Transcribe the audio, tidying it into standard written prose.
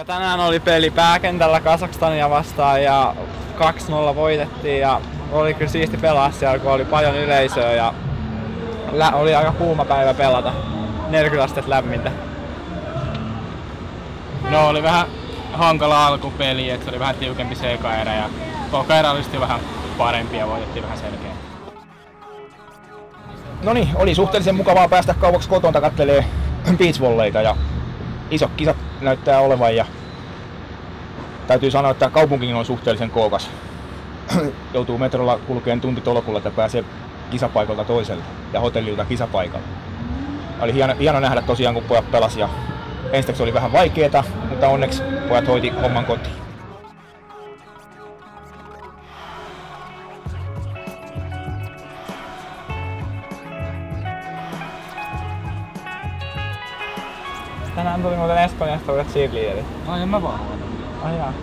Tänään oli peli pääkentällä Kazakstania vastaan ja 2-0 voitettiin ja oli kyllä siisti pelaa siellä, kun oli paljon yleisöä ja oli aika kuuma päivä pelata. 40 astetta lämmintä. No oli vähän hankala alkupeli, että oli vähän tiukempi se eka erä ja toka erä oli vähän parempi ja voitettiin vähän selkeä. No niin, oli suhteellisen mukavaa päästä kauaksi kotonta kattelee beachvolleyta ja isot kisat näyttää olevan ja täytyy sanoa, että kaupunkikin on suhteellisen kookas. Joutuu metrolla kulkeen tuntitolkulla, että pääsee kisapaikalta toiselle ja hotellilta kisapaikalle. Oli hieno nähdä tosiaan, kun pojat pelasi ja ensiksi oli vähän vaikeeta, mutta onneksi pojat hoiti homman kotiin. Tänään tuli muuten Espanjasta uudet cheerleaderit. Ai en mä vaan. Ai jaa.